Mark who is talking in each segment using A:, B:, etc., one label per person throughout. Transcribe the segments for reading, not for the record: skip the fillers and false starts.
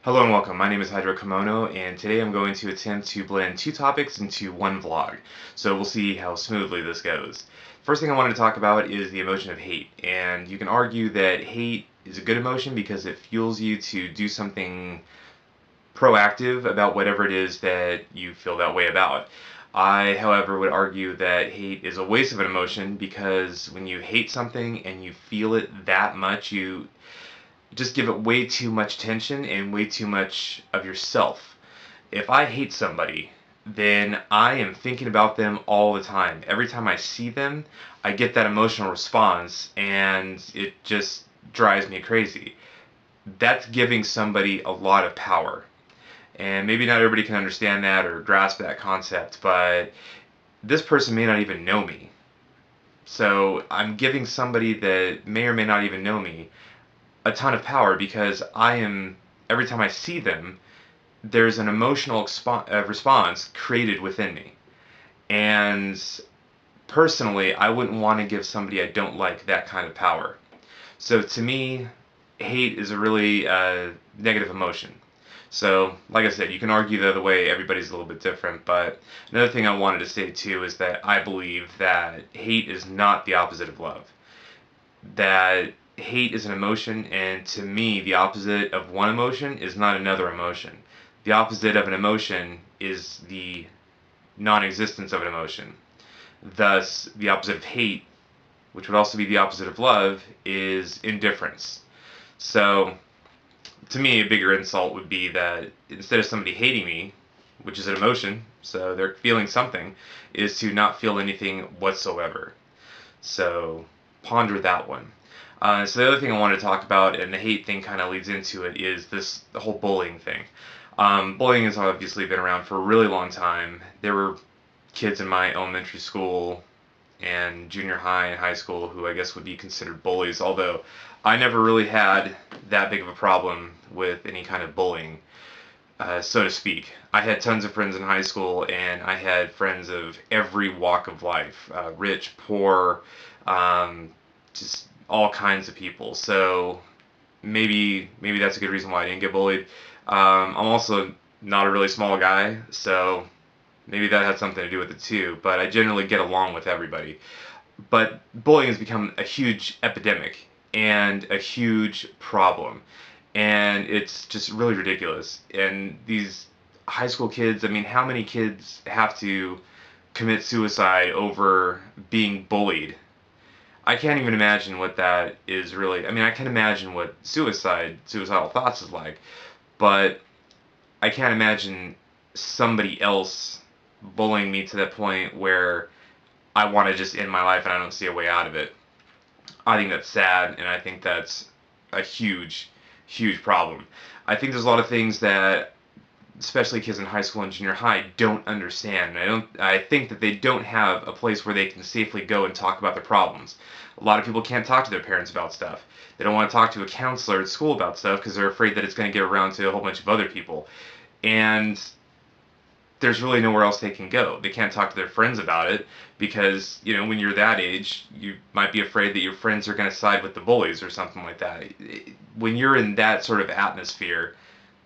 A: Hello and welcome. My name is Hydro Kimono, and today I'm going to attempt to blend two topics into one vlog. So we'll see how smoothly this goes. First thing I wanted to talk about is the emotion of hate, and you can argue that hate is a good emotion because it fuels you to do something proactive about whatever it is that you feel that way about. I, however, would argue that hate is a waste of an emotion because when you hate something and you feel it that much, you just give it way too much attention and way too much of yourself. If I hate somebody, then I am thinking about them all the time. Every time I see them, I get that emotional response and it just drives me crazy. That's giving somebody a lot of power. And maybe not everybody can understand that or grasp that concept, but this person may not even know me. So I'm giving somebody that may or may not even know me a ton of power because every time I see them, there's an emotional response created within me. And personally, I wouldn't want to give somebody I don't like that kind of power. So to me, hate is a really negative emotion. So, like I said, you can argue the other way, everybody's a little bit different, but another thing I wanted to say too is that I believe that hate is not the opposite of love. That hate is an emotion, and to me, the opposite of one emotion is not another emotion. The opposite of an emotion is the non existence of an emotion. Thus, the opposite of hate, which would also be the opposite of love, is indifference. So, to me, a bigger insult would be that instead of somebody hating me, which is an emotion, so they're feeling something, is to not feel anything whatsoever. So ponder that one. So the other thing I wanted to talk about, and the hate thing kind of leads into it, is the whole bullying thing. Bullying has obviously been around for a really long time. There were kids in my elementary school and junior high and high school who I guess would be considered bullies, although I never really had that big of a problem with any kind of bullying, so to speak. I had tons of friends in high school, and I had friends of every walk of life, rich, poor, just all kinds of people. So maybe that's a good reason why I didn't get bullied. I'm also not a really small guy, so maybe that had something to do with it too. But I generally get along with everybody. But bullying has become a huge epidemic and a huge problem, and it's just really ridiculous. And these high school kids, I mean, how many kids have to commit suicide over being bullied? I can't even imagine what that is really. I mean, I can imagine what suicidal thoughts is like, but I can't imagine somebody else bullying me to that point where I want to just end my life and I don't see a way out of it. I think that's sad, and I think that's a huge, huge problem. I think there's a lot of things that especially kids in high school and junior high don't understand. I think that they don't have a place where they can safely go and talk about their problems. A lot of people can't talk to their parents about stuff. They don't want to talk to a counselor at school about stuff because they're afraid that it's going to get around to a whole bunch of other people. And there's really nowhere else they can go. They can't talk to their friends about it because, when you're that age, you might be afraid that your friends are going to side with the bullies or something like that. When you're in that sort of atmosphere,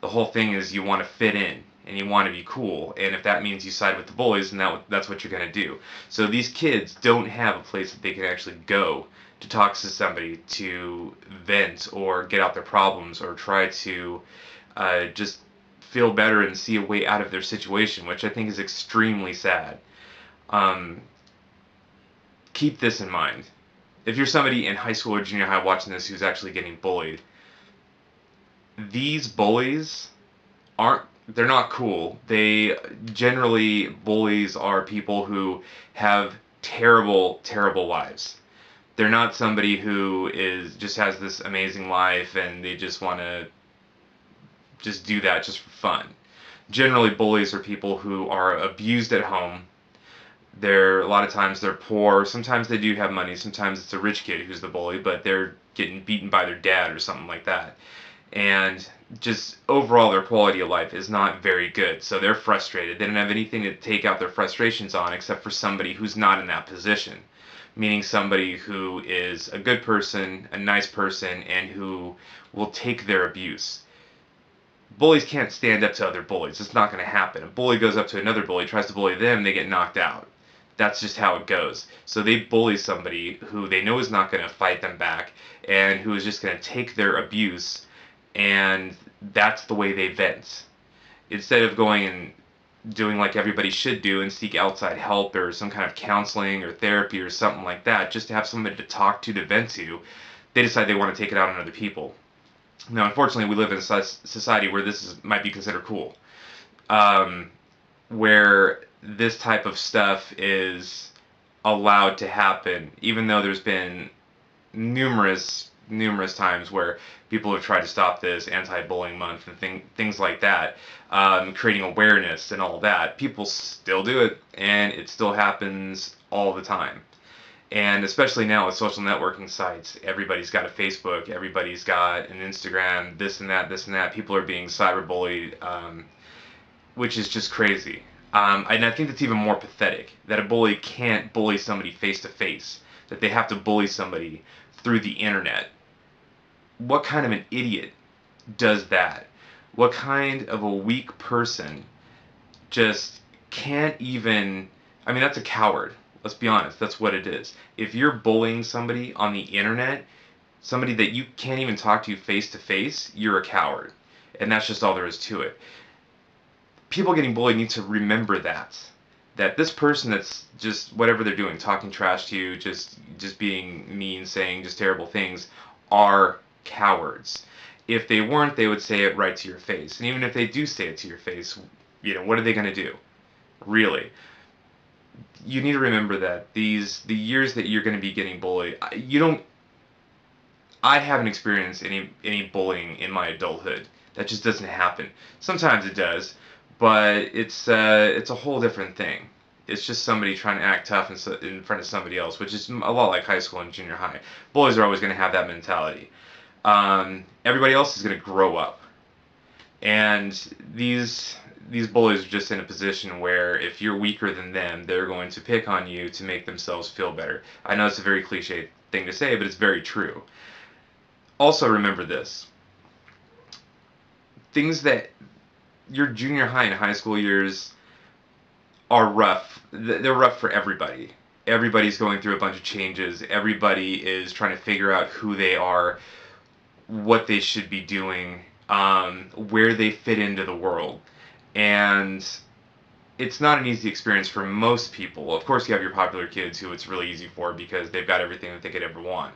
A: the whole thing is you want to fit in and you want to be cool. And if that means you side with the bullies, then that's what you're going to do. So these kids don't have a place that they can actually go to talk to somebody, to vent or get out their problems or try to just feel better and see a way out of their situation, which I think is extremely sad. Um, Keep this in mind. If you're somebody in high school or junior high watching this who's actually getting bullied, these bullies they're not cool. Bullies are people who have terrible, terrible lives. They're not somebody who just has this amazing life and they just want to just do that just for fun. Generally, bullies are people who are abused at home. A lot of times they're poor. Sometimes they do have money. Sometimes it's a rich kid who's the bully, but they're getting beaten by their dad or something like that. And just overall, their quality of life is not very good. So they're frustrated. They don't have anything to take out their frustrations on except for somebody who's not in that position. Meaning somebody who is a good person, a nice person, and who will take their abuse. bullies can't stand up to other bullies. It's not going to happen. A bully goes up to another bully, tries to bully them, they get knocked out. That's just how it goes. So they bully somebody who they know is not going to fight them back and who is just going to take their abuse, and that's the way they vent. Instead of going and doing like everybody should do and seek outside help or some kind of counseling or therapy or something like that, just to have somebody to talk to vent to, they decide they want to take it out on other people. Now, unfortunately, we live in a society where might be considered cool, where this type of stuff is allowed to happen, even though there's been numerous times where people have tried to stop this anti-bullying month and things like that, creating awareness and all that. People still do it, and it still happens all the time. And especially now with social networking sites, everybody's got a Facebook, everybody's got an Instagram, this and that. People are being cyberbullied, which is just crazy. And I think that's even more pathetic, that a bully can't bully somebody face to face, that they have to bully somebody through the internet. What kind of an idiot does that? What kind of a weak person just can't even... I mean, that's a coward. Let's be honest, that's what it is. If you're bullying somebody on the internet, somebody that you can't even talk to face face, you're a coward. And that's just all there is to it. People getting bullied need to remember that this person that's just whatever they're doing, talking trash to you, just being mean, saying just terrible things, are cowards. If they weren't, they would say it right to your face. And even if they do say it to your face, what are they going to do? Really? You need to remember that the years that you're going to be getting bullied, I haven't experienced any bullying in my adulthood. That just doesn't happen. Sometimes it does, but it's a whole different thing. It's just somebody trying to act tough in front of somebody else, which is a lot like high school and junior high. Bullies are always going to have that mentality. Everybody else is going to grow up, and these bullies are just in a position where if you're weaker than them, they're going to pick on you to make themselves feel better. I know it's a very cliche thing to say, but it's very true. Also remember this. Things that your junior high and high school years are rough. They're rough for everybody. Everybody's going through a bunch of changes. Everybody is trying to figure out who they are, what they should be doing, where they fit into the world. And it's not an easy experience for most people. Of course, you have your popular kids who it's really easy for because they've got everything that they could ever want.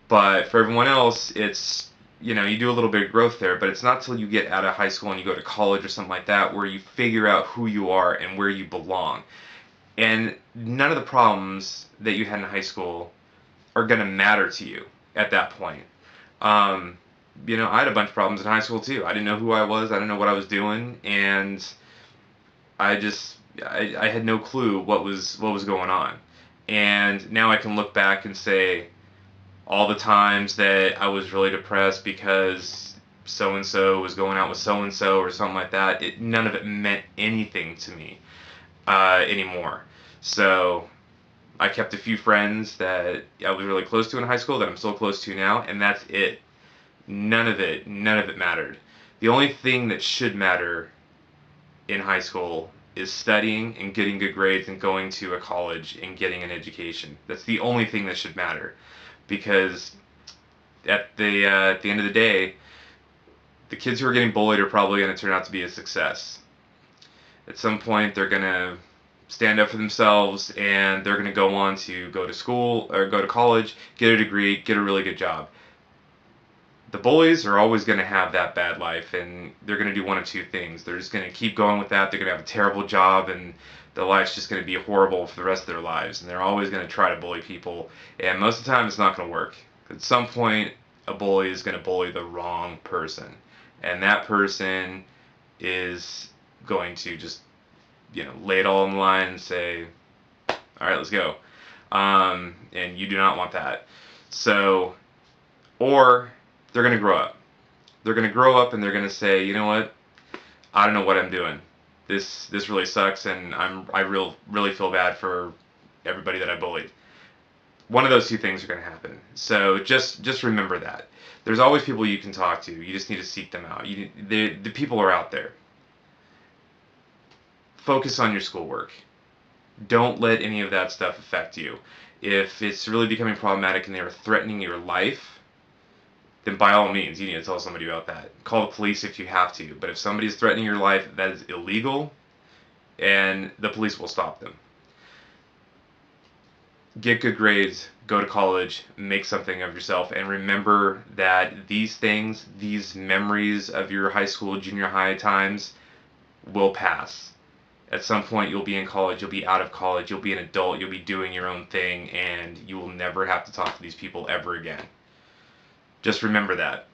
A: But for everyone else, it's, you do a little bit of growth there, but it's not till you get out of high school and you go to college or something like that where you figure out who you are and where you belong. And none of the problems that you had in high school are going to matter to you at that point. I had a bunch of problems in high school too. I didn't know who I was. I didn't know what I was doing, and I had no clue what was going on. And now I can look back and say all the times that I was really depressed because so and so was going out with so and so or something like that. None of it meant anything to me anymore. So I kept a few friends that I was really close to in high school that I'm still close to now, and that's it. None of it mattered. The only thing that should matter in high school is studying and getting good grades and going to a college and getting an education. That's the only thing that should matter, because at the end of the day, the kids who are getting bullied are probably going to turn out to be a success. At some point, they're going to stand up for themselves, and they're going to go on to go to school or go to college, get a degree, get a really good job. The bullies are always going to have that bad life, and they're going to do one of two things. They're just going to keep going with that. They're going to have a terrible job, and their life's just going to be horrible for the rest of their lives. And they're always going to try to bully people, and most of the time it's not going to work. At some point, a bully is going to bully the wrong person, and that person is going to just, lay it all on the line and say, all right, let's go. And you do not want that. So, or they're going to grow up. They're going to grow up and they're going to say, you know what? I don't know what I'm doing. This really sucks, and I really feel bad for everybody that I bullied. one of those two things are going to happen. So just remember that. There's always people you can talk to. You just need to seek them out. The people are out there. Focus on your schoolwork. Don't let any of that stuff affect you. If it's really becoming problematic and they're threatening your life, then by all means, you need to tell somebody about that. Call the police if you have to. But if somebody's threatening your life, that is illegal, and the police will stop them. Get good grades, go to college, make something of yourself, and remember that these things, these memories of your high school, junior high times, will pass. At some point, you'll be in college, you'll be out of college, you'll be an adult, you'll be doing your own thing, and you will never have to talk to these people ever again. Just remember that.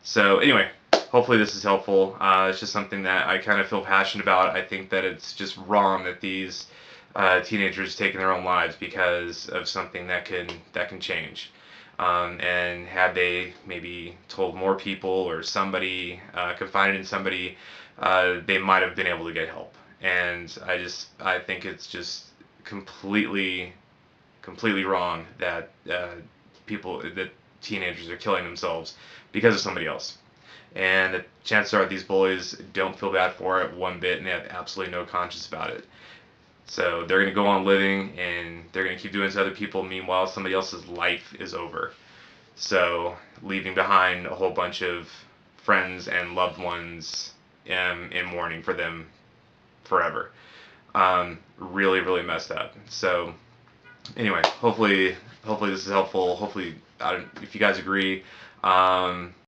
A: So anyway, hopefully this is helpful. It's just something that I kind of feel passionate about. I think that it's just wrong that these teenagers taking their own lives because of something that can change. And had they maybe told more people or somebody, confided in somebody, they might have been able to get help. And I think it's just completely wrong that that teenagers are killing themselves because of somebody else. And the chances are these bullies don't feel bad for it one bit, and they have absolutely no conscience about it. So they're going to go on living, and they're going to keep doing this to other people. Meanwhile, somebody else's life is over. So leaving behind a whole bunch of friends and loved ones in mourning for them forever. Really, really messed up. So anyway, hopefully this is helpful. Hopefully, if you guys agree.